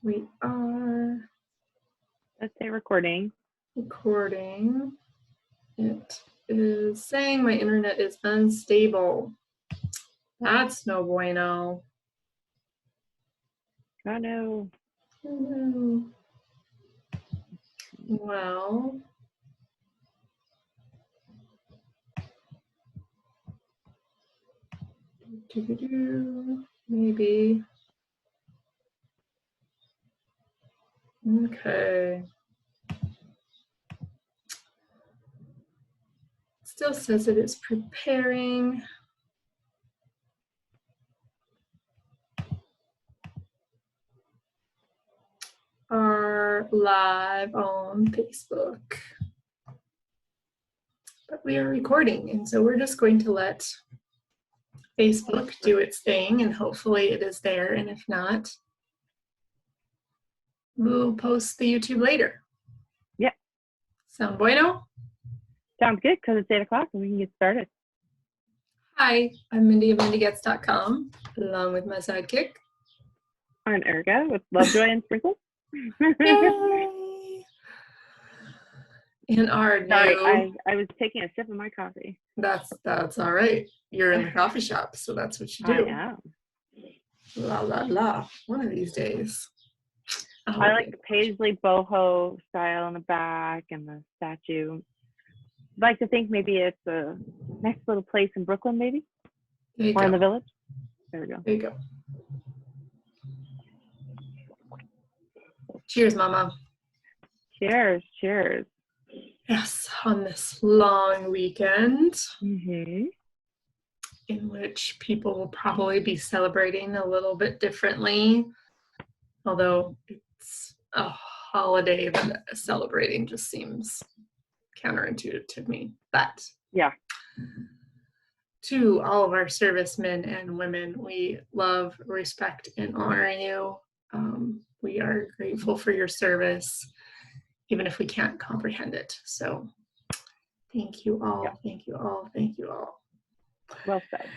We are Let's say recording. recording. It is saying my internet is unstable. That's no bueno. Oh no. Oh, no. Well, maybe. Okay. Still says it is preparing. Are live on Facebook. But we are recording, and so we're just going to let Facebook do its thing, and hopefully it is there, and if not, we'll post the YouTube later. Yep. Sound bueno? Sounds good, because it's 8 o'clock and we can get started. Hi, I'm Mindy of MindyGets.com, along with my sidekick. I'm Erica with Lovejoy and Sprinkles. Yay! And our new... Sorry, I was taking a sip of my coffee. That's all right. You're in the coffee shop, so that's what you do. I am. La, la, la. One of these days. I like the paisley boho style in the back and the statue. I'd like to think maybe it's a nice little place in Brooklyn, maybe? Or in the Village. There we go. There you go. Cheers, Mama. Cheers, cheers. Yes, on this long weekend, Mm-hmm. in which people will probably be celebrating a little bit differently, although it's a holiday that celebrating just seems counterintuitive to me. But yeah, to all of our servicemen and women, we love, respect, and honor you. We are grateful for your service, even if we can't comprehend it. So thank you all, yeah. Thank you all, thank you all. Well said.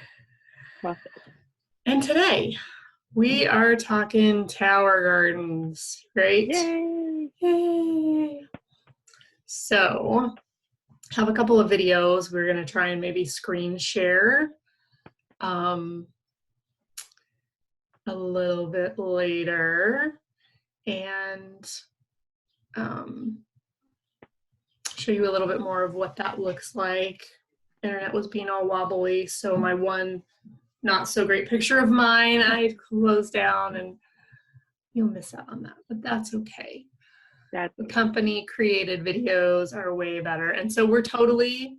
Well said. And today, we are talking Tower Gardens, right? Yay! Yay! So, have a couple of videos we're going to try and maybe screen share a little bit later, and show you a little bit more of what that looks like. Internet was being all wobbly, so my one not so great picture of mine I closed down, and you'll miss out on that, but that's okay. The company created videos are way better, and so we're totally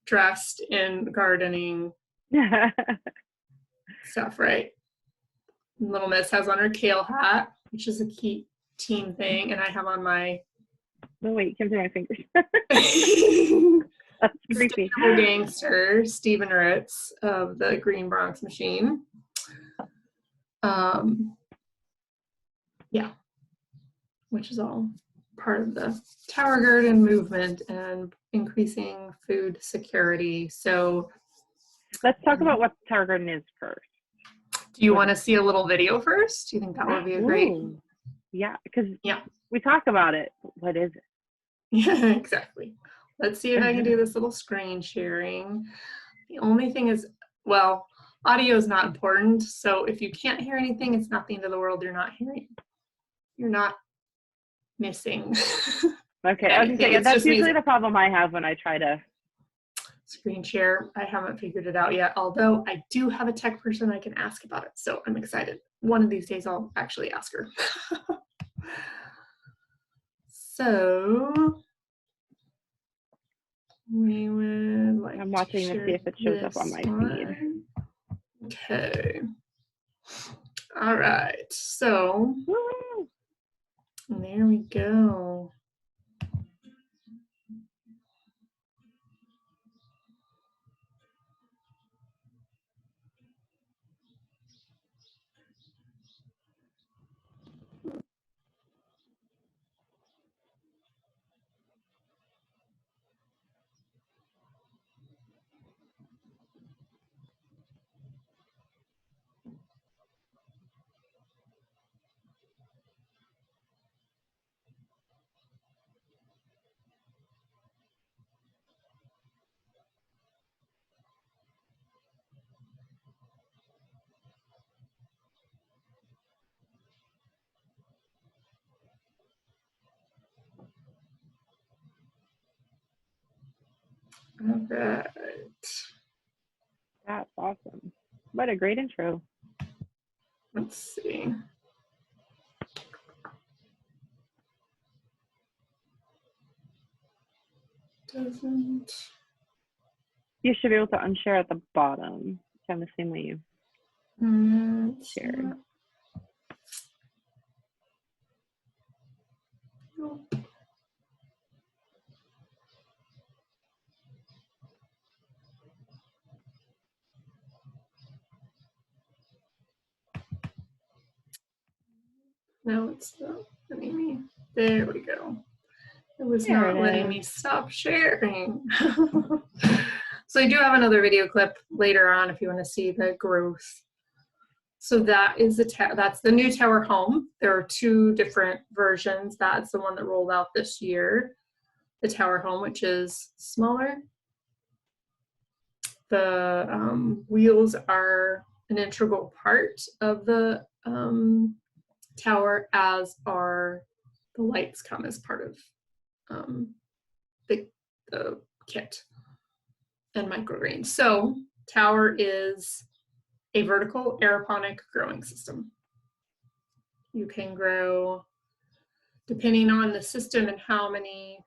dressed in gardening stuff, right? Little Miss has on her kale hat, which is a key team thing, and I have on my... No, wait, come to my fingers. That's creepy. Gangster, Stephen Ritz of the Green Bronx Machine. Yeah, which is all part of the Tower Garden movement and increasing food security. So let's talk about what Tower Garden is first. Do you want to see a little video first? Do you think that would be a great? Ooh. Yeah, because we talk about it. What is it? Yeah, exactly. Let's see if I can do this little screen sharing. The only thing is, well, audio is not important. So if you can't hear anything, it's not the end of the world. You're not hearing. You're not missing. Okay, I was gonna say, that's usually the problem I have when I try to screen share. I haven't figured it out yet, although I do have a tech person I can ask about it, so I'm excited. One of these days I'll actually ask her. So we would like I'm watching to see if it shows up on my feed. Okay. All right. So there we go. All right. That's awesome. What a great intro. Let's see. Doesn't. You should be able to unshare at the bottom. Kind of the same way you shared. Nope. No, it's not letting me. There we go. It was not letting me stop sharing. So I do have another video clip later on if you want to see the growth. So that is that's the new tower home. There are 2 different versions. That's the one that rolled out this year, the tower home, which is smaller. The wheels are an integral part of the tower, as are the lights come as part of the kit and microgreens. So tower is a vertical aeroponic growing system. You can grow, depending on the system and how many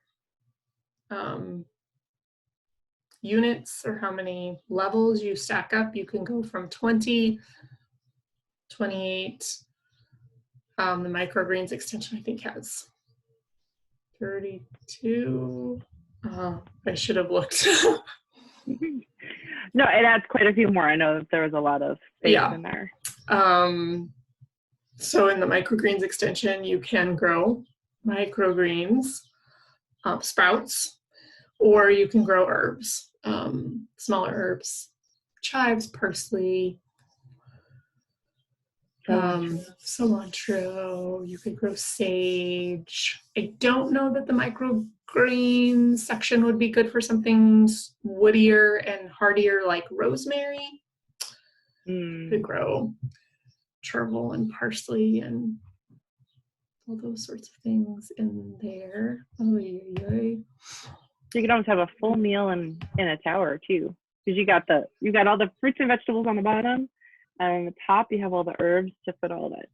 units or how many levels you stack up, you can go from 20, 28. The microgreens extension, I think, has 32. I should have looked. No, it adds quite a few more. I know that there was a lot of space in there. So in the microgreens extension, you can grow microgreens, sprouts, or you can grow herbs, smaller herbs, chives, parsley, cilantro. You could grow sage. I don't know that the microgreen section would be good for something woodier and hardier like rosemary. You could grow chervil and parsley and all those sorts of things in there. You could almost have a full meal in a tower too, because you got all the fruits and vegetables on the bottom, and on the top you have all the herbs to put all that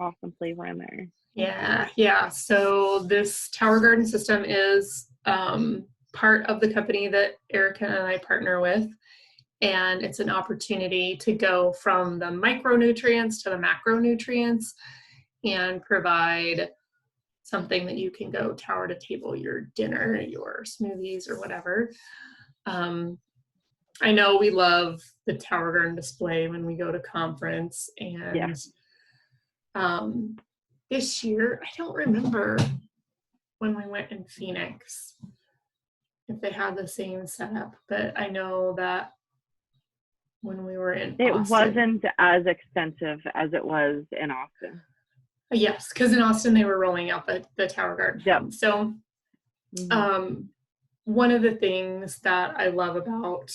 awesome flavor in there. Yeah. So this tower garden system is part of the company that Erica and I partner with, and it's an opportunity to go from the micronutrients to the macronutrients and provide something that you can go tower to table, your dinner, your smoothies, or whatever. I know we love the tower garden display when we go to conference, and this year, I don't remember when we went in Phoenix if they had the same setup, but I know that when we were in it Austin, wasn't as extensive as it was in Austin. Yes, because in Austin they were rolling out the tower garden. Yep. So one of the things that I love about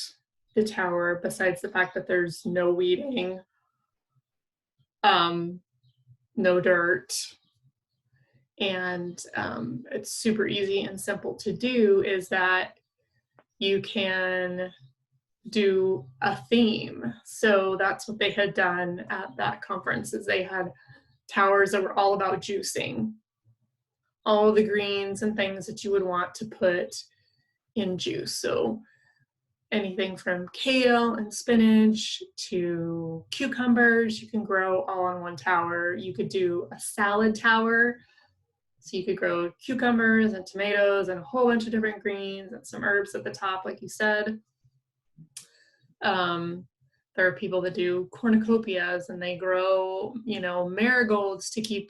the tower, besides the fact that there's no weeding, no dirt, and it's super easy and simple to do, is that you can do a theme. So that's what they had done at that conference, is they had towers that were all about juicing all the greens and things that you would want to put in juice. So anything from kale and spinach to cucumbers, you can grow all on one tower. You could do a salad tower. So you could grow cucumbers and tomatoes and a whole bunch of different greens and some herbs at the top, like you said. There are people that do cornucopias, and they grow, marigolds to keep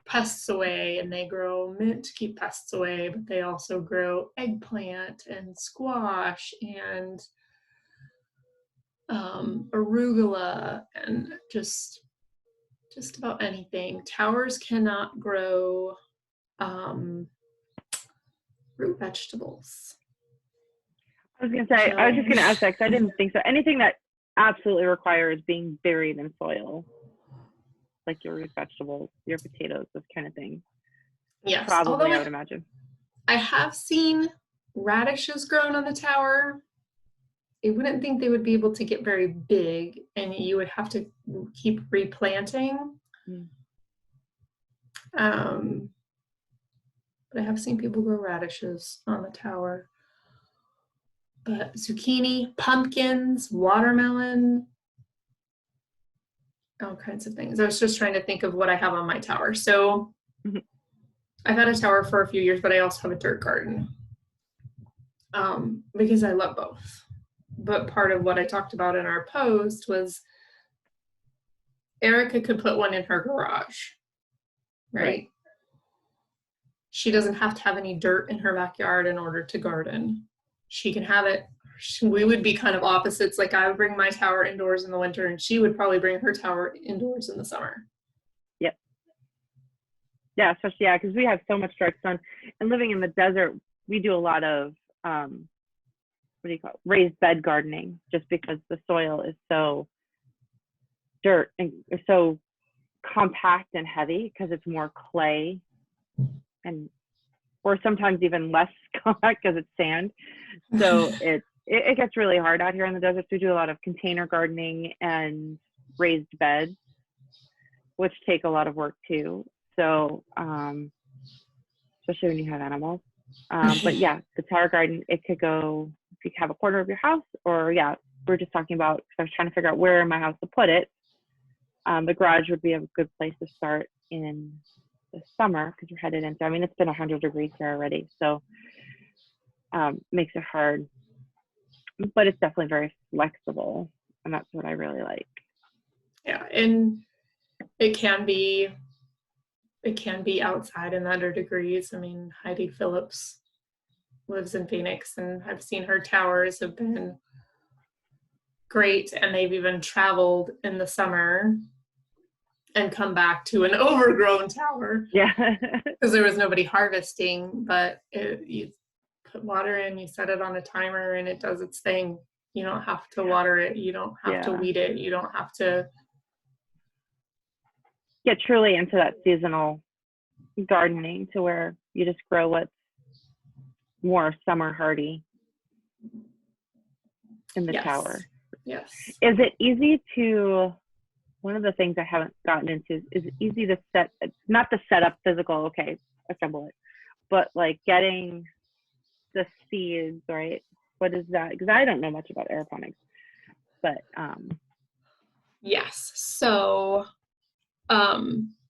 pests away, and they grow mint to keep pests away, but they also grow eggplant and squash and arugula and just about anything. Towers cannot grow root vegetables. I was just going to ask that because I didn't think so. Anything that absolutely requires being buried in soil, like your root vegetables, your potatoes, this kind of thing. Yes. Probably, I would imagine. I have seen radishes grown on the tower. I wouldn't think they would be able to get very big, and you would have to keep replanting. But I have seen people grow radishes on the tower. But zucchini, pumpkins, watermelon, all kinds of things. I was just trying to think of what I have on my tower. So I've had a tower for a few years, but I also have a dirt garden because I love both. But part of what I talked about in our post was Erica could put one in her garage, right? She doesn't have to have any dirt in her backyard in order to garden. She can have it. We would be kind of opposites. Like I would bring my tower indoors in the winter and she would probably bring her tower indoors in the summer. Yep. Yeah, especially, because we have so much direct sun. And living in the desert, we do a lot of, raised bed gardening, just because the soil is so dirt and so compact and heavy because it's more clay or sometimes even less compact because it's sand. So it gets really hard out here in the desert. So we do a lot of container gardening and raised beds, which take a lot of work too. So especially when you have animals. But yeah, the tower garden, it could go, if you have a corner of your house, or we're just talking about, because I was trying to figure out where in my house to put it. The garage would be a good place to start in the summer because we're headed into, it's been 100 degrees here already. So makes it hard, but it's definitely very flexible. And that's what I really like. Yeah. And it can be outside in the 100 degrees. Heidi Phillips lives in Phoenix and I've seen her towers have been great. And they've even traveled in the summer and come back to an overgrown tower. Yeah. Because there was nobody harvesting, but you put water in, you set it on a timer and it does its thing. You don't have to water it. You don't have to weed it. You don't have to get truly into that seasonal gardening to where you just grow what's more summer hardy in the tower. Yes. Is it easy to, one of the things I haven't gotten into is it easy to set, not the setup physical, okay, assemble it, but like getting the seeds, right? What is that? Because I don't know much about aeroponics, but yes. So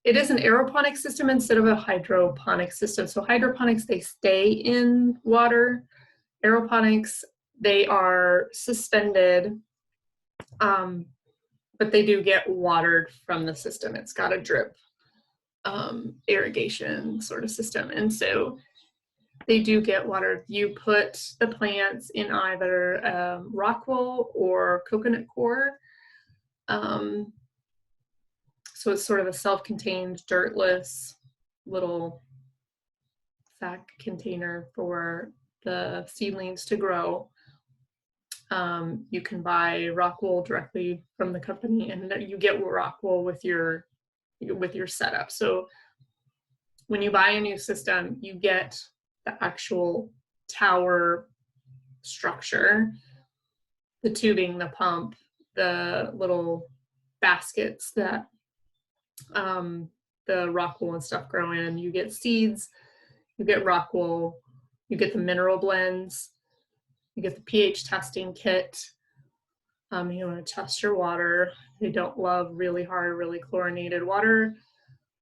it is an aeroponic system instead of a hydroponic system. So hydroponics, they stay in water. Aeroponics, they are suspended, but they do get watered from the system. It's got a drip irrigation sort of system. And so they do get watered. You put the plants in either rock wool or coconut coir. So it's sort of a self-contained, dirtless little sack container for the seedlings to grow. You can buy rock wool directly from the company, and you get rock wool with your setup. So when you buy a new system, you get the actual tower structure, the tubing, the pump, the little baskets that the rock wool and stuff grow in. You get seeds, you get rock wool, you get the mineral blends, you get the pH testing kit. You want to test your water. They don't love really hard, really chlorinated water.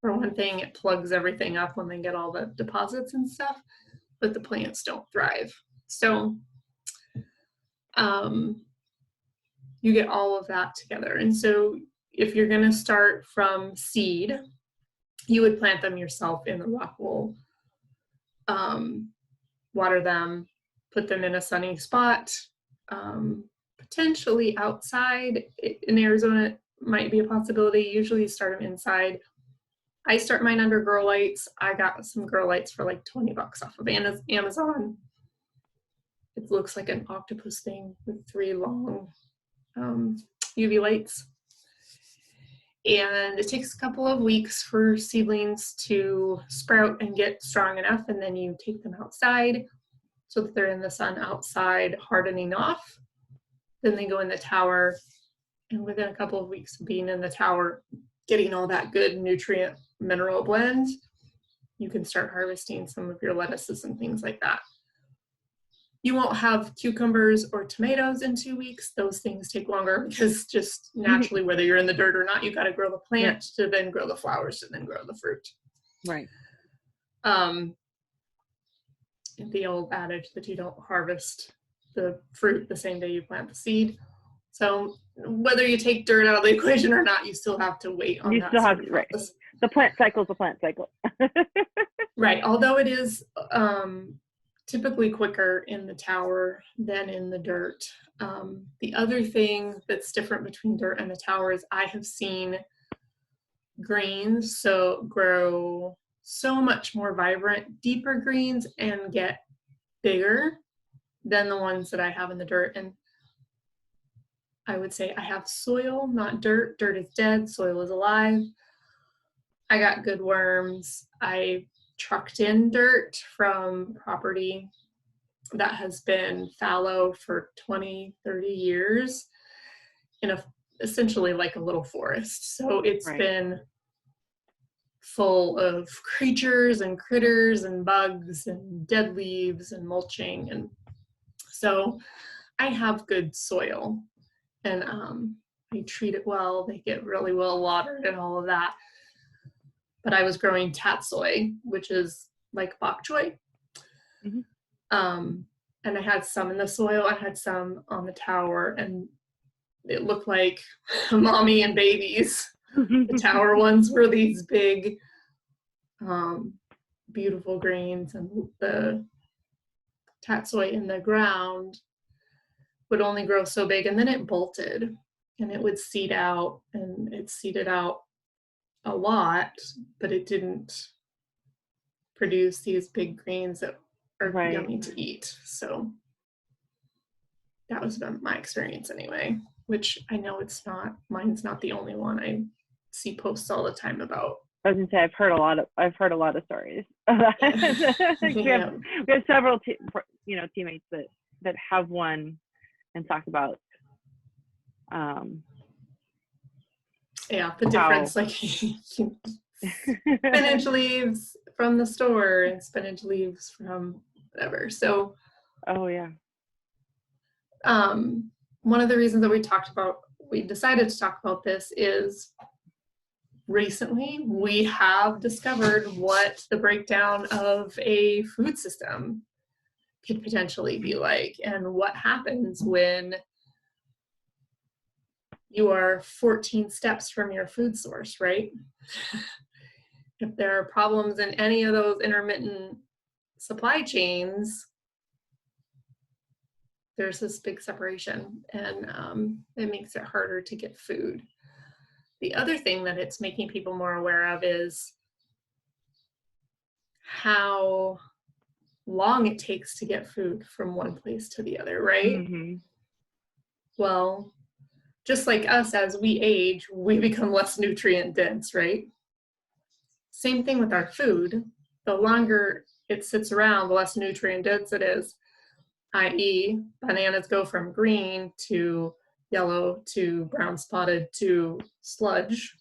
For one thing, it plugs everything up when they get all the deposits and stuff, but the plants don't thrive. So you get all of that together. And so if you're going to start from seed, you would plant them yourself in the rock wool, water them, put them in a sunny spot, potentially outside. In Arizona, it might be a possibility. Usually you start them inside. I start mine under grow lights. I got some grow lights for like $20 off of Amazon. It looks like an octopus thing with 3 long UV lights. And it takes a couple of weeks for seedlings to sprout and get strong enough, and then you take them outside. so that they're in the sun outside hardening off. Then they go in the tower, and within a couple of weeks of being in the tower, getting all that good nutrient mineral blend, you can start harvesting some of your lettuces and things like that. You won't have cucumbers or tomatoes in 2 weeks. Those things take longer because just naturally, whether you're in the dirt or not, you got to grow the plant to then grow the flowers to then grow the fruit. Right. The old adage that you don't harvest the fruit the same day you plant the seed. So whether you take dirt out of the equation or not, you still have to wait on that. You still have to, right. The plant cycle is a plant cycle. Right. Although it is typically quicker in the tower than in the dirt. The other thing that's different between dirt and the tower is I have seen greens grow so much more vibrant, deeper greens and get bigger than the ones that I have in the dirt. And I would say I have soil, not dirt. Dirt is dead, soil is alive. I got good worms. I trucked in dirt from property that has been fallow for 20, 30 years in essentially like a little forest. So it's been full of creatures and critters and bugs and dead leaves and mulching. And so I have good soil, and I treat it well. They get really well watered and all of that. But I was growing tatsoi, which is like bok choy. And I had some in the soil. I had some on the tower, and it looked like mommy and babies. The tower ones were these big, beautiful greens, and the tatsoi in the ground would only grow so big, and then it bolted, and it would seed out, and it seeded out a lot, but it didn't produce these big greens that are yummy to eat. So that was my experience anyway, which I know mine's not the only one. I see posts all the time about. I was gonna say I've heard a lot of stories. We have several teammates that have one and talk about the difference, like spinach leaves from the store and spinach leaves from whatever. So one of the reasons that we decided to talk about this is recently we have discovered what the breakdown of a food system could potentially be like, and what happens when you are 14 steps from your food source, right? If there are problems in any of those intermittent supply chains, there's this big separation, and it makes it harder to get food. The other thing that it's making people more aware of is how long it takes to get food from one place to the other, right? Well, just like us, as we age, we become less nutrient dense, right? Same thing with our food. The longer it sits around, the less nutrient dense it is, i.e. bananas go from green to yellow to brown spotted to sludge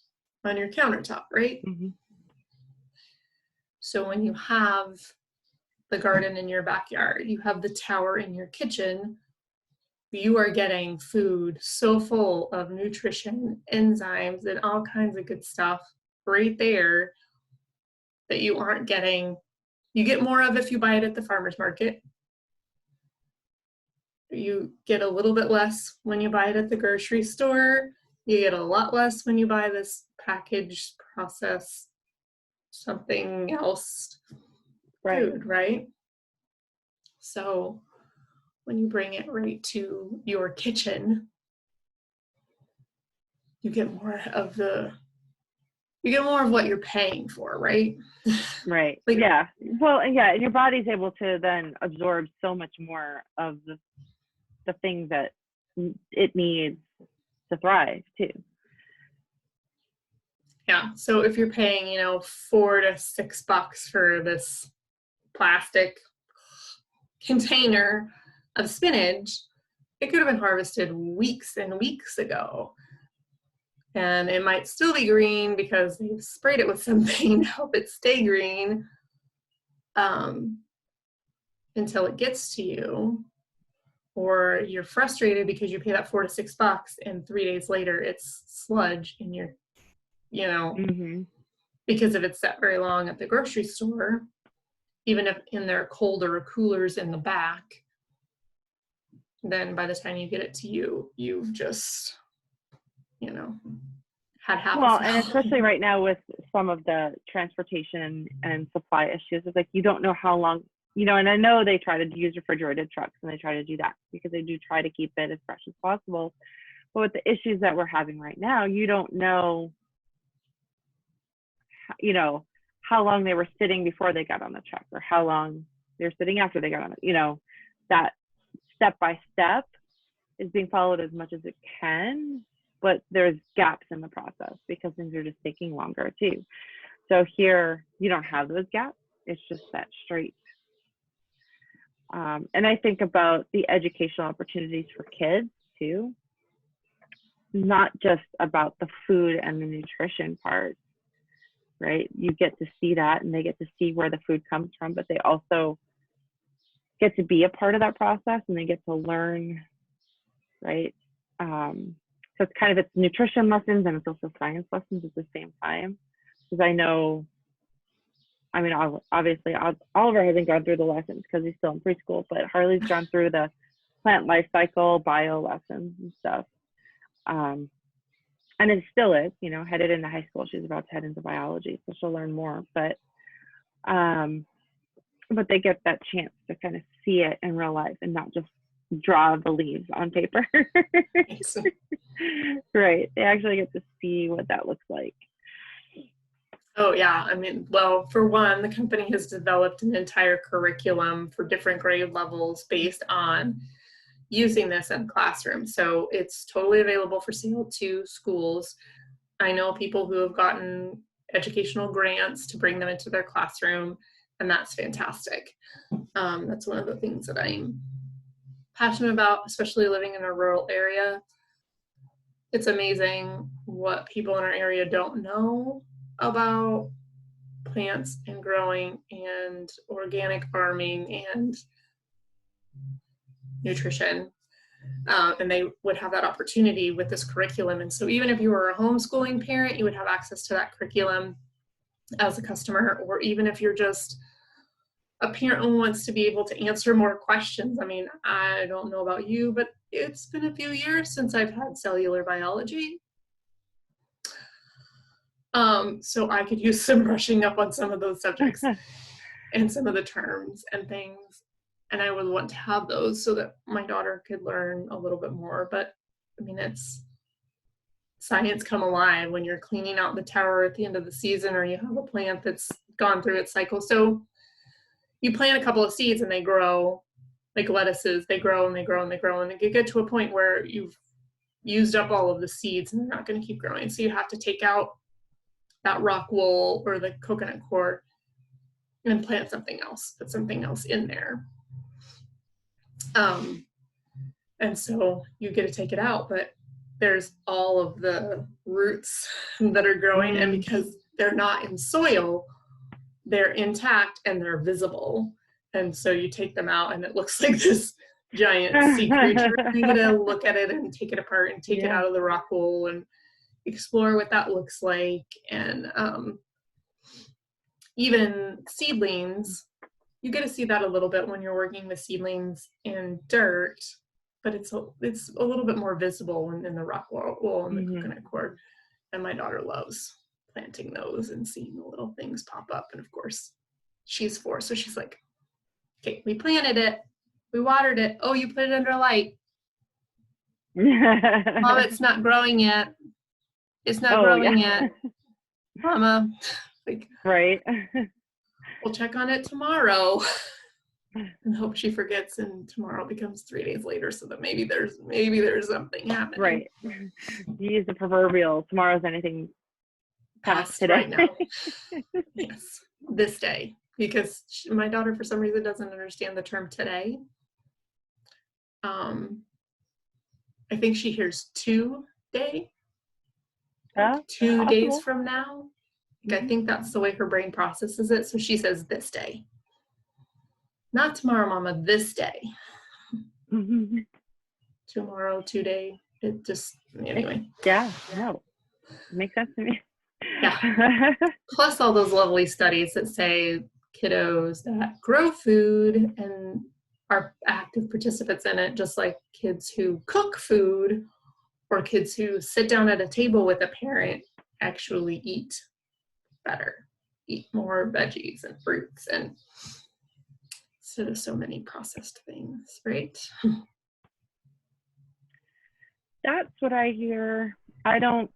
on your countertop, right? So when you have the garden in your backyard, you have the tower in your kitchen, you are getting food so full of nutrition, enzymes, and all kinds of good stuff right there that you aren't getting. You get more of if you buy it at the farmer's market. You get a little bit less when you buy it at the grocery store. You get a lot less when you buy this packaged, processed, something else food, right? So when you bring it right to your kitchen, you get more of what you're paying for, right? Right. Like, yeah. Well, and your body's able to then absorb so much more of the things that it needs to thrive too. Yeah. So if you're paying, $4 to $6 for this plastic container of spinach, it could have been harvested weeks and weeks ago. And it might still be green because they've sprayed it with something to help it stay green until it gets to you. Or you're frustrated because you pay that $4 to $6 and 3 days later it's sludge in your, because if it's set very long at the grocery store, even if in their colder coolers in the back, then by the time you get it to you, you've just, had half. Well, and especially right now with some of the transportation and supply issues, it's like you don't know how long, and I know they try to use refrigerated trucks and they try to do that because they do try to keep it as fresh as possible. But with the issues that we're having right now, you don't know, how long they were sitting before they got on the truck or how long they're sitting after they got on it. That step by step is being followed as much as it can, but there's gaps in the process because things are just taking longer too. So here you don't have those gaps. It's just that straight. And I think about the educational opportunities for kids too, not just about the food and the nutrition part, right? You get to see that and they get to see where the food comes from, but they also get to be a part of that process and they get to learn, right? So it's kind of, it's nutrition lessons and it's also science lessons at the same time. Because obviously Oliver hasn't gone through the lessons because he's still in preschool, but Harley's gone through the plant life cycle, bio lessons and stuff. And it still is, headed into high school. She's about to head into biology, so she'll learn more. But they get that chance to kind of see it in real life and not just draw the leaves on paper. Right. They actually get to see what that looks like. Oh, yeah. Well, for one, the company has developed an entire curriculum for different grade levels based on using this in classrooms. So it's totally available for sale to schools. I know people who have gotten educational grants to bring them into their classroom, and that's fantastic. That's one of the things that I'm passionate about, especially living in a rural area. It's amazing what people in our area don't know about plants and growing and organic farming and nutrition. And they would have that opportunity with this curriculum. And so even if you were a homeschooling parent, you would have access to that curriculum as a customer, or even if you're just a parent who wants to be able to answer more questions. I don't know about you, but it's been a few years since I've had cellular biology. So I could use some brushing up on some of those subjects and some of the terms and things. And I would want to have those so that my daughter could learn a little bit more. But it's science come alive when you're cleaning out the tower at the end of the season, or you have a plant that's gone through its cycle. So you plant a couple of seeds and they grow, like lettuces, they grow and they grow and they grow, and they get to a point where you've used up all of the seeds and they're not going to keep growing. So you have to take out that rock wool or the coconut coir and plant something else, put something else in there. And so you get to take it out, but there's all of the roots that are growing, and because they're not in soil, they're intact and they're visible. And so you take them out and it looks like this giant sea creature. You get to look at it and take it apart and take it out of the rock wool and explore what that looks like. And even seedlings, you get to see that a little bit when you're working with seedlings in dirt, but it's a little bit more visible in the rock wool and the coconut coir. And my daughter loves planting those and seeing the little things pop up. And of course, she's 4, so she's like, okay, we planted it, we watered it. Oh, you put it under light. Mom, it's not growing yet. It's not growing yet. Mama, right. We'll check on it tomorrow and hope she forgets and tomorrow becomes 3 days later, so that maybe there's something happening. Right. You use the proverbial, tomorrow's anything past today. Right now. Yes. This day. because my daughter, for some reason, doesn't understand the term today. I think she hears 2-day, like 2 days from now. Like, I think that's the way her brain processes it. So she says this day. Not tomorrow, Mama, this day. Tomorrow, 2-day. It just, anyway. No. It makes sense to me. Yeah. Plus all those lovely studies that say kiddos that grow food and are active participants in it, just like kids who cook food or kids who sit down at a table with a parent, actually eat better, eat more veggies and fruits, and instead of so many processed things, right? That's what I hear. I don't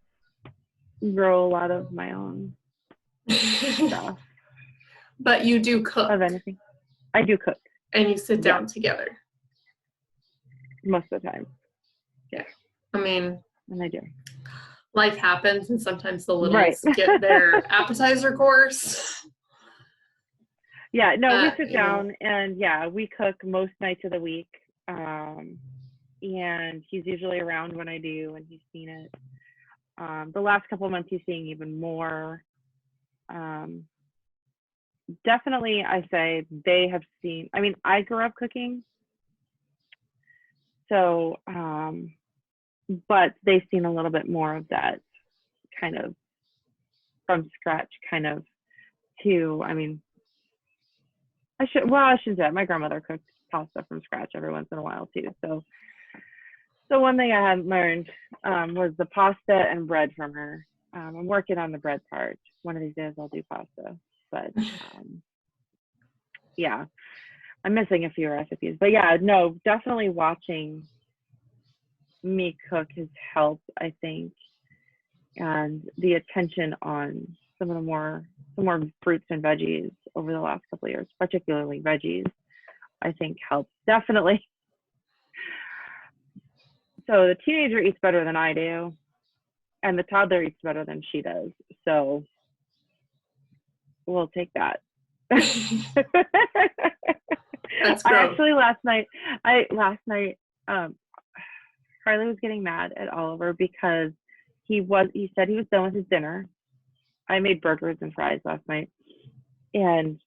grow a lot of my own stuff. But you do cook. Of anything. I do cook. And you sit down together. Most of the time. Yeah. I mean, and I do. Life happens, and sometimes the littles get their appetizer course. Yeah, no, we sit down and we cook most nights of the week. And he's usually around when I do, and he's seen it. The last couple of months, he's seeing even more. Definitely, I say they have seen. I mean, I grew up cooking, so but they've seen a little bit more of that kind of from scratch kind of too. I mean, I shouldn't say that. My grandmother cooked pasta from scratch every once in a while too. So one thing I had learned was the pasta and bread from her. I'm working on the bread part. One of these days I'll do pasta, but yeah, I'm missing a few recipes. But yeah, no, definitely watching me cook has helped, I think, and the attention on some more fruits and veggies over the last couple of years, particularly veggies, I think helps definitely. So the teenager eats better than I do, and the toddler eats better than she does. So we'll take that. That's I actually last night, Carly was getting mad at Oliver because he said he was done with his dinner. I made burgers and fries last night, and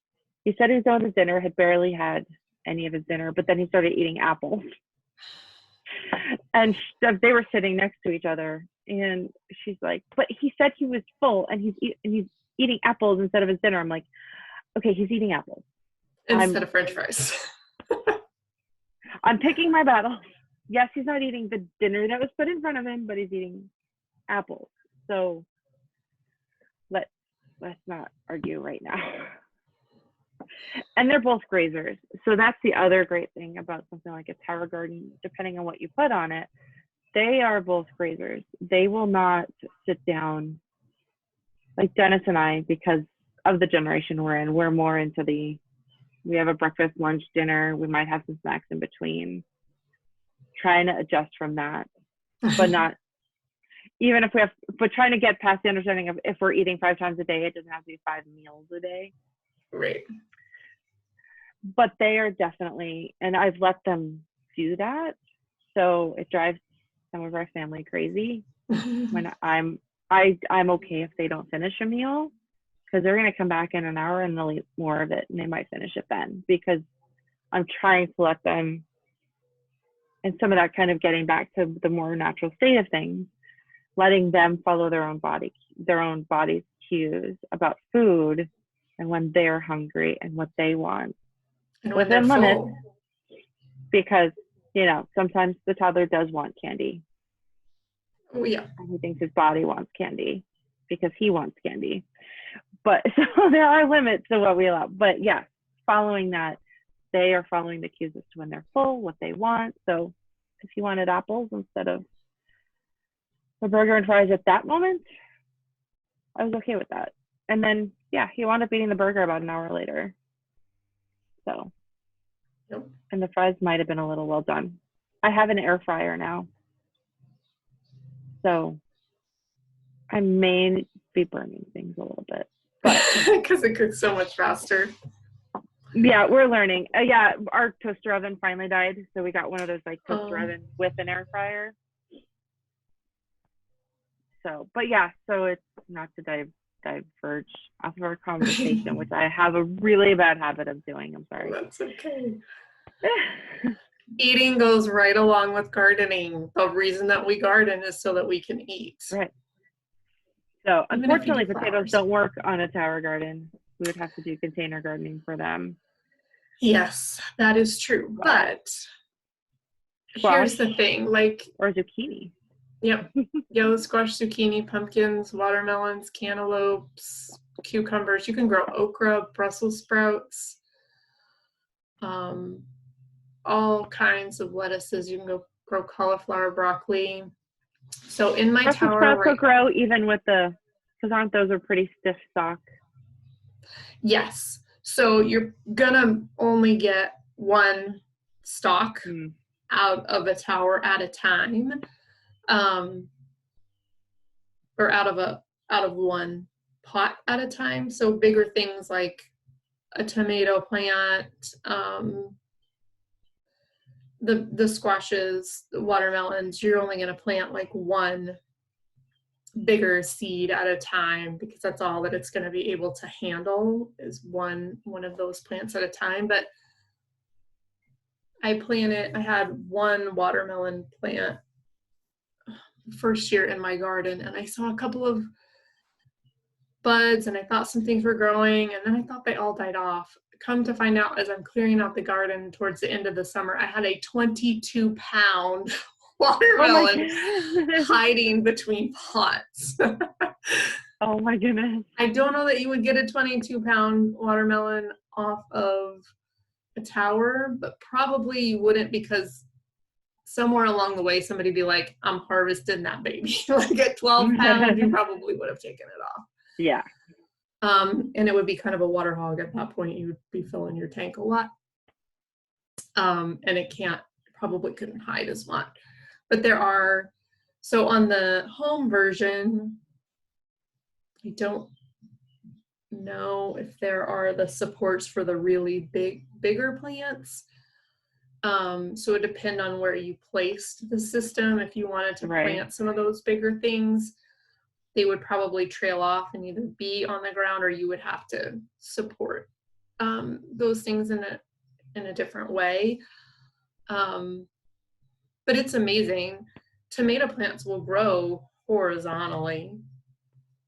he said he was done with his dinner, had barely had any of his dinner, but then he started eating apples. And they were sitting next to each other, and she's like, but he said he was full, and he's eating apples instead of his dinner. I'm like, okay, he's eating apples instead of French fries. I'm picking my battles. Yes, he's not eating the dinner that was put in front of him, but he's eating apples. So let's not argue right now. And they're both grazers. So that's the other great thing about something like a Tower Garden, depending on what you put on it. They are both grazers. They will not sit down like Dennis and I, because of the generation we're in. We're more into we have a breakfast, lunch, dinner. We might have some snacks in between. Trying to adjust from that, but not even if but trying to get past the understanding of if we're eating 5 times a day, it doesn't have to be 5 meals a day. Right. But they are definitely, and I've let them do that. So it drives some of our family crazy when I'm okay if they don't finish a meal, because they're going to come back in an hour and they'll eat more of it, and they might finish it then, because I'm trying to let them, and some of that kind of getting back to the more natural state of things, letting them follow their own body's cues about food and when they're hungry and what they want within limits. Because, sometimes the toddler does want candy. Oh, yeah. And he thinks his body wants candy because he wants candy. But so there are limits to what we allow. But yeah, following that, they are following the cues as to when they're full, what they want. So if he wanted apples instead of the burger and fries at that moment, I was okay with that. And then, yeah, he wound up eating the burger about an hour later. So, yep. And the fries might have been a little well done. I have an air fryer now. So I may be burning things a little bit. Because it cooks so much faster. Yeah, we're learning. Yeah, our toaster oven finally died, so we got one of those like toaster Oh. ovens with an air fryer. So, but yeah, so it's not to diverge off of our conversation, which I have a really bad habit of doing. I'm sorry. That's okay. Eating goes right along with gardening. The reason that we garden is so that we can eat. Right. So Even if you do unfortunately, potatoes flowers. don't work on a tower garden. We would have to do container gardening for them. Yes, that is true. But here's the thing, like, or zucchini. Yep, yellow squash, zucchini, pumpkins, watermelons, cantaloupes, cucumbers. You can grow okra, Brussels sprouts, all kinds of lettuces. You can grow cauliflower, broccoli. So in my Brussels tower, sprouts will grow even with because aren't those a pretty stiff stalk? Yes. So you're gonna only get one stalk out of a tower at a time, or out of one pot at a time. So bigger things like a tomato plant, the squashes, the watermelons, you're only going to plant like one bigger seed at a time, because that's all that it's going to be able to handle is one of those plants at a time. But I had one watermelon plant first year in my garden, and I saw a couple of buds, and I thought some things were growing, and then I thought they all died off. Come to find out, as I'm clearing out the garden towards the end of the summer, I had a 22-pound watermelon hiding between pots. Oh my goodness. I don't know that you would get a 22-pound watermelon off of a tower, but probably you wouldn't, because somewhere along the way somebody be like, I'm harvesting that baby. Like at 12 pounds, you probably would have taken it off. Yeah. And it would be kind of a water hog at that point. You would be filling your tank a lot. And it probably couldn't hide as much. But so on the home version, I don't know if there are the supports for the really bigger plants. So it depends on where you placed the system. If you wanted to plant some of those bigger things, they would probably trail off and either be on the ground, or you would have to support those things in a different way. But it's amazing. Tomato plants will grow horizontally,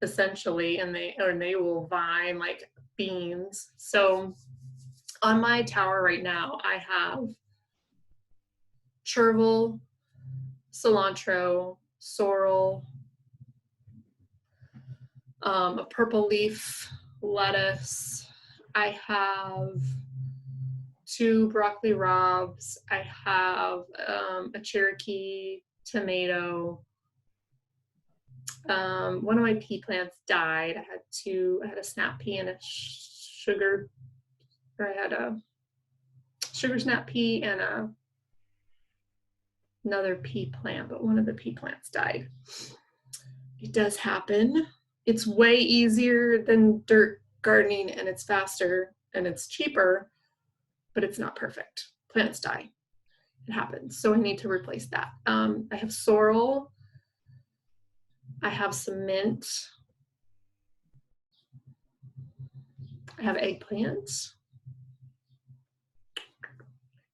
essentially, and they will vine like beans. So on my tower right now, I have chervil, cilantro, sorrel, a purple leaf lettuce. I have 2 broccoli raabs. I have a Cherokee tomato. One of my pea plants died. I had a snap pea and I had a sugar snap pea and another pea plant, but one of the pea plants died. It does happen. It's way easier than dirt gardening, and it's faster and it's cheaper, but it's not perfect. Plants die. It happens. So I need to replace that. I have sorrel. I have some mint. I have eggplant.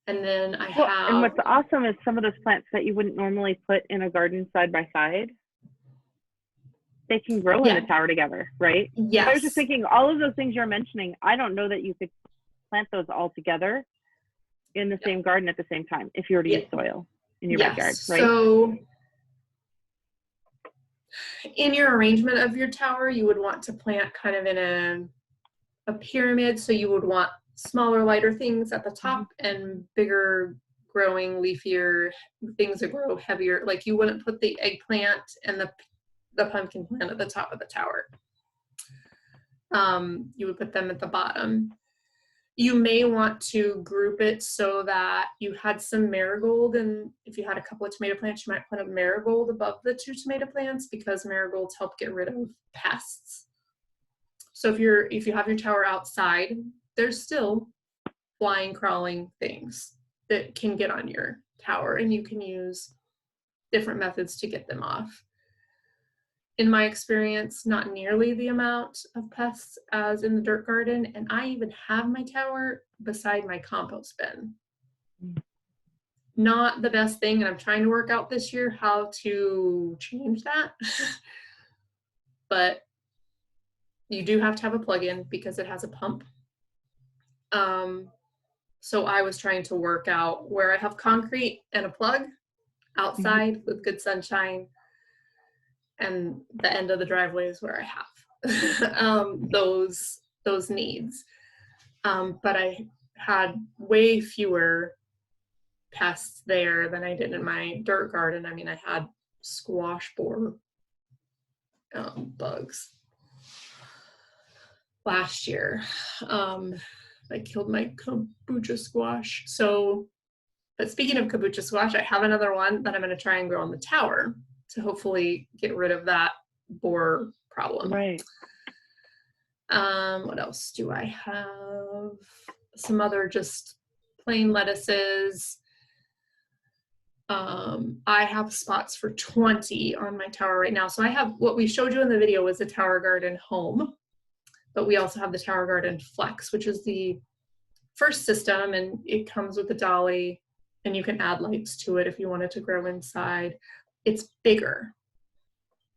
And then I have... And what's awesome is some of those plants that you wouldn't normally put in a garden side by side, they can grow in the tower together, right? Yes. I was just thinking, all of those things you're mentioning, I don't know that you could plant those all together in the same garden at the same time if you were to use soil in your backyard, right? So in your arrangement of your tower, you would want to plant kind of in a pyramid. So you would want smaller, lighter things at the top and bigger, growing, leafier things that grow heavier. Like you wouldn't put the eggplant and the pumpkin plant at the top of the tower. You would put them at the bottom. You may want to group it so that you had some marigold, and if you had a couple of tomato plants, you might put a marigold above the 2 tomato plants, because marigolds help get rid of pests. So if you have your tower outside, there's still flying, crawling things that can get on your tower, and you can use different methods to get them off. In my experience, not nearly the amount of pests as in the dirt garden, and I even have my tower beside my compost bin. Not the best thing, and I'm trying to work out this year how to change that. But you do have to have a plug-in because it has a pump. So I was trying to work out where I have concrete and a plug outside with good sunshine, and the end of the driveway is where I have those needs. But I had way fewer pests there than I did in my dirt garden. I mean, I had squash borer bugs last year. I killed my kabocha squash. So, but speaking of kabocha squash, I have another one that I'm going to try and grow on the tower to hopefully get rid of that borer problem. Right. What else do I have? Some other just plain lettuces. I have spots for 20 on my tower right now. So I have, what we showed you in the video was the Tower Garden Home, but we also have the Tower Garden Flex, which is the first system, and it comes with a dolly, and you can add lights to it if you wanted to grow inside. It's bigger.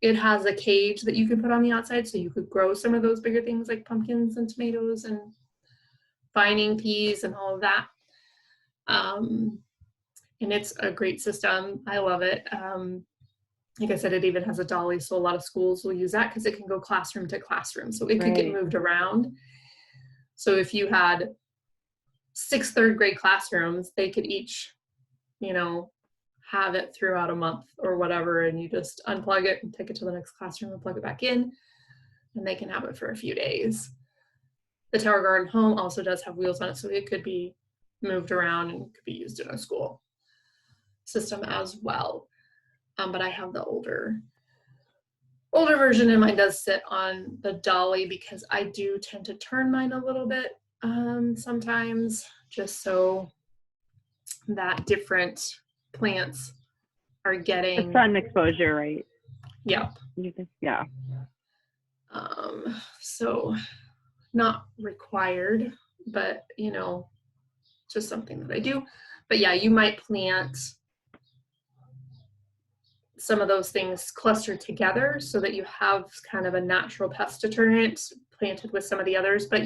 It has a cage that you can put on the outside, so you could grow some of those bigger things like pumpkins and tomatoes and vining peas and all of that. And it's a great system. I love it. Like I said, it even has a dolly, so a lot of schools will use that because it can go classroom to classroom. So it could get moved around. So if you had 6 third grade classrooms, they could each, have it throughout a month or whatever, and you just unplug it and take it to the next classroom and plug it back in, and they can have it for a few days. The Tower Garden Home also does have wheels on it, so it could be moved around and could be used in a school system as well. But I have the older version, and mine does sit on the dolly because I do tend to turn mine a little bit sometimes, just so that different plants are getting the sun exposure, right? Yep. Yeah. So not required, but just something that I do. But yeah, you might plant some of those things clustered together so that you have kind of a natural pest deterrent planted with some of the others. But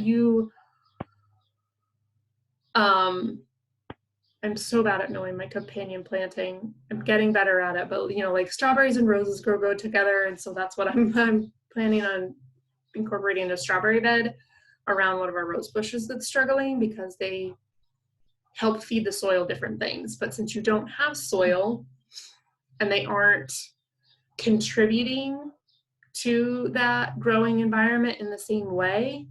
I'm so bad at knowing my companion planting. I'm getting better at it, but like strawberries and roses grow together, and so that's what I'm planning on incorporating a strawberry bed around one of our rose bushes that's struggling, because they help feed the soil different things. But since you don't have soil and they aren't contributing to that growing environment in the same way,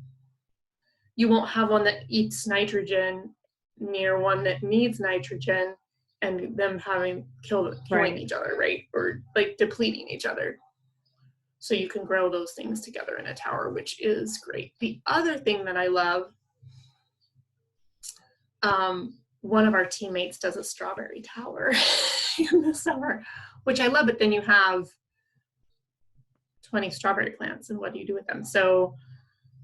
you won't have one that eats nitrogen near one that needs nitrogen, and them killing each other, right? Or like depleting each other. So you can grow those things together in a tower, which is great. The other thing that I love, one of our teammates does a strawberry tower in the summer, which I love, but then you have 20 strawberry plants, and what do you do with them? So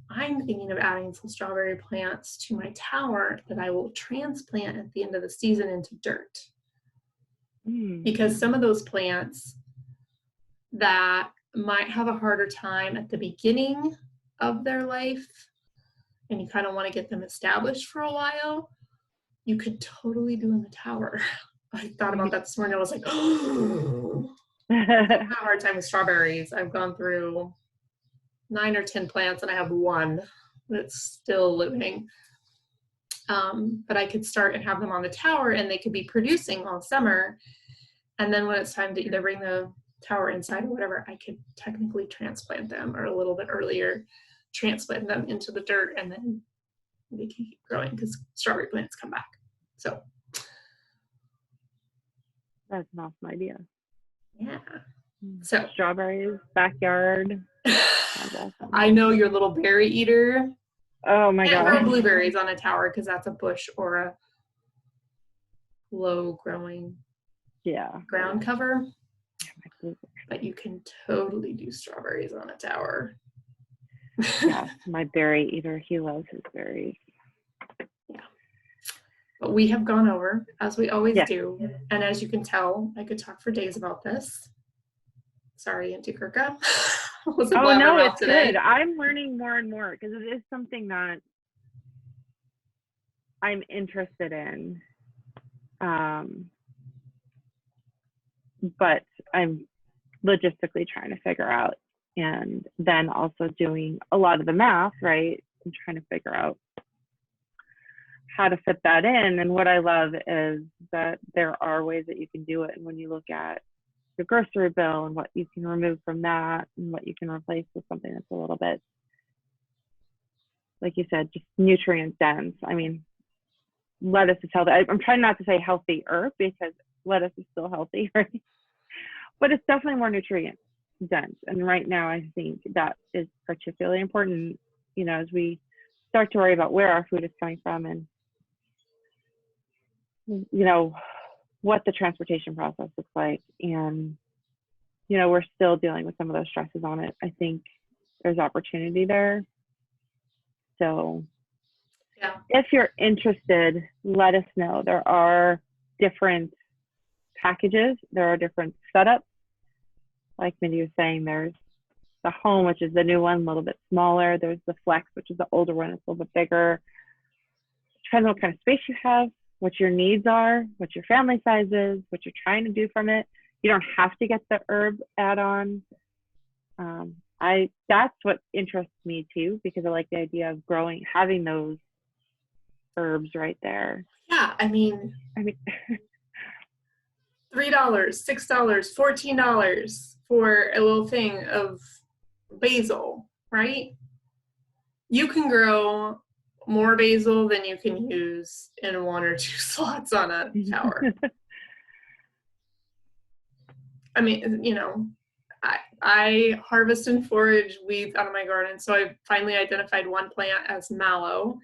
I'm thinking of adding some strawberry plants to my tower that I will transplant at the end of the season into dirt. Because some of those plants that might have a harder time at the beginning of their life, and you kind of want to get them established for a while, you could totally do in the tower. I thought about that this morning. I was like, oh, I have a hard time with strawberries. I've gone through 9 or 10 plants, and I have one that's still living. But I could start and have them on the tower, and they could be producing all summer. And then when it's time to either bring the tower inside or whatever, I could technically transplant them, or a little bit earlier, transplant them into the dirt, and then they can keep growing because strawberry plants come back. So that's an awesome idea. Yeah. So strawberries, backyard. I know you're a little berry eater. Oh my Can't grow God. blueberries on a tower because that's a bush or a low growing Yeah. ground cover. My blueberry. But you can totally do strawberries on a tower. Yeah, my berry eater, he loves his berries. Yeah. But we have gone over, as we always Yeah. do. And as you can tell, I could talk for days about this. Sorry, Auntie Kirka. Oh no, it's good. I'm learning more and more because it is something that I'm interested in. But I'm logistically trying to figure out, and then also doing a lot of the math, right? And trying to figure out how to fit that in. And what I love is that there are ways that you can do it. And when you look at your grocery bill and what you can remove from that and what you can replace with something that's a little bit, like you said, just nutrient dense. I mean, lettuce is healthy. I'm trying not to say healthier because lettuce is still healthy, right? But it's definitely more nutrient dense. And right now, I think that is particularly important, as we start to worry about where our food is coming from and, what the transportation process looks like. And, we're still dealing with some of those stresses on it. I think there's opportunity there. So yeah. If you're interested, let us know. There are different packages. There are different setups. Like Mindy was saying, there's the home, which is the new one, a little bit smaller. There's the flex, which is the older one, it's a little bit bigger. Depends on what kind of space you have, what your needs are, what your family size is, what you're trying to do from it. You don't have to get the herb add-on. That's what interests me too, because I like the idea of having those herbs right there. Yeah, I mean $3, $6, $14 for a little thing of basil, right? You can grow more basil than you can use in 1 or 2 slots on a tower. I mean, I harvest and forage weeds out of my garden, so I finally identified one plant as mallow,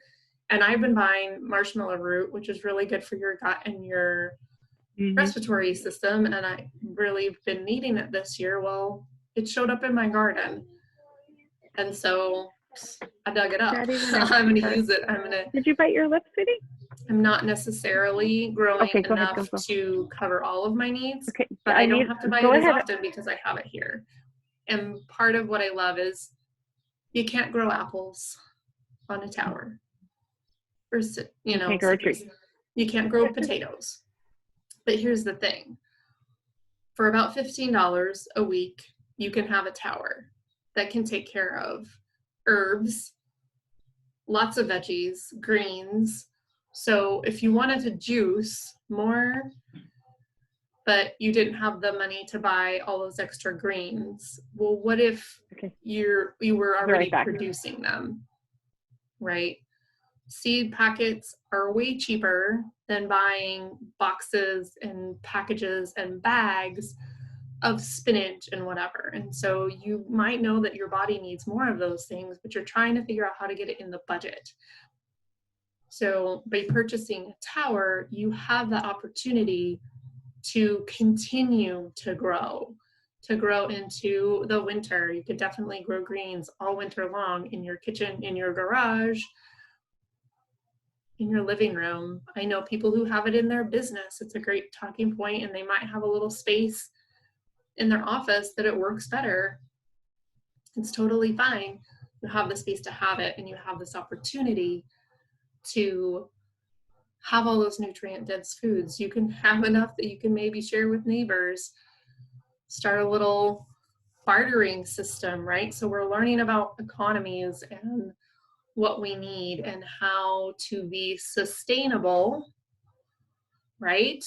and I've been buying marshmallow root, which is really good for your gut and your respiratory system, and I've really been needing it this year. Well, it showed up in my garden, and so I dug it up. I'm going to use it. Did you bite your lip, sweetie? I'm not necessarily growing enough to cover all of my needs, but I don't have to buy it as often because I have it here. And part of what I love is you can't grow apples on a tower. Or, you can't grow trees. You can't grow potatoes. But here's the thing. For about $15 a week, you can have a tower that can take care of herbs, lots of veggies, greens. So if you wanted to juice more, but you didn't have the money to buy all those extra greens, well, what if you were already producing them, right? Seed packets are way cheaper than buying boxes and packages and bags of spinach and whatever. And so you might know that your body needs more of those things, but you're trying to figure out how to get it in the budget. So by purchasing a tower, you have the opportunity to continue to grow into the winter. You could definitely grow greens all winter long in your kitchen, in your garage, in your living room. I know people who have it in their business. It's a great talking point, and they might have a little space in their office that it works better. It's totally fine. You have the space to have it, and you have this opportunity to have all those nutrient dense foods. You can have enough that you can maybe share with neighbors, start a little bartering system, right? So we're learning about economies and what we need and how to be sustainable, right?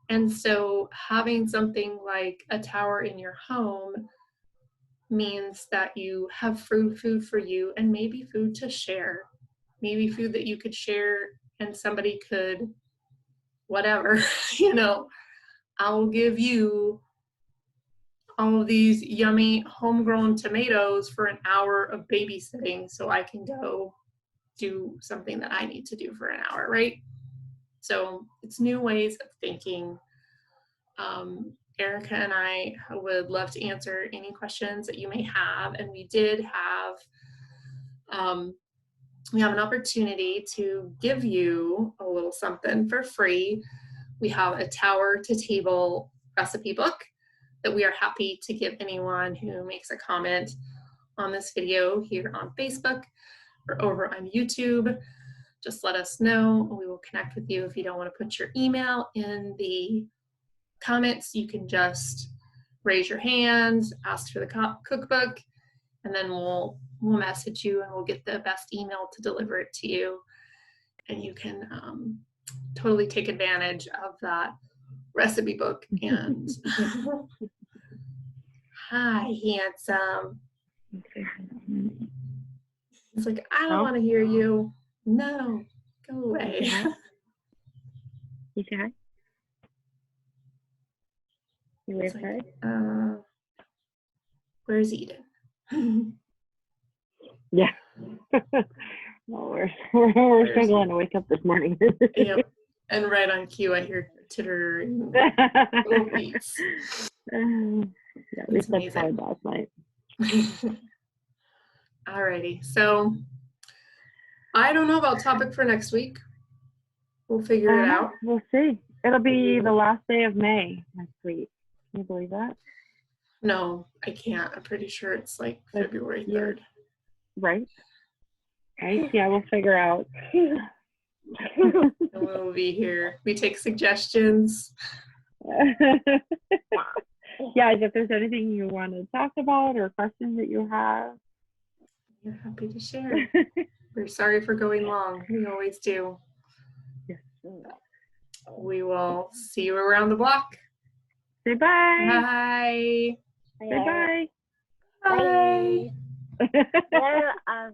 And so having something like a tower in your home means that you have food for you, and maybe food to share, maybe food that you could share and somebody could, whatever, I'll give you all of these yummy homegrown tomatoes for an hour of babysitting so I can go do something that I need to do for an hour, right? So it's new ways of thinking. Erica and I would love to answer any questions that you may have. And we have an opportunity to give you a little something for free. We have a Tower to Table recipe book that we are happy to give anyone who makes a comment on this video here on Facebook or over on YouTube. Just let us know. We will connect with you. If you don't want to put your email in the comments, you can just raise your hand, ask for the cookbook, and then we'll message you and we'll get the best email to deliver it to you. And you can totally take advantage of that recipe book. And hi, handsome. It's like, I don't want to hear you. No, go away. You say hi? You wave hi? Where's Eden? Yeah. Well, we're struggling to wake up this morning. Yep. And right on cue, I hear tittering little beats. Yeah, we slept hard last night. Alrighty, so I don't know about topic for next week. We'll figure it out. We'll see. It'll be the last day of May next week. Can you believe that? No, I can't. I'm pretty sure it's like February 3rd. Right? Right? Yeah, we'll figure out. We'll be here. We take suggestions. Yeah, if there's anything you want to talk about or questions that you have, we're happy to share. We're sorry for going long. We always do. Yes. We will see you around the block. Say bye. Bye. Say bye. Bye. Bye.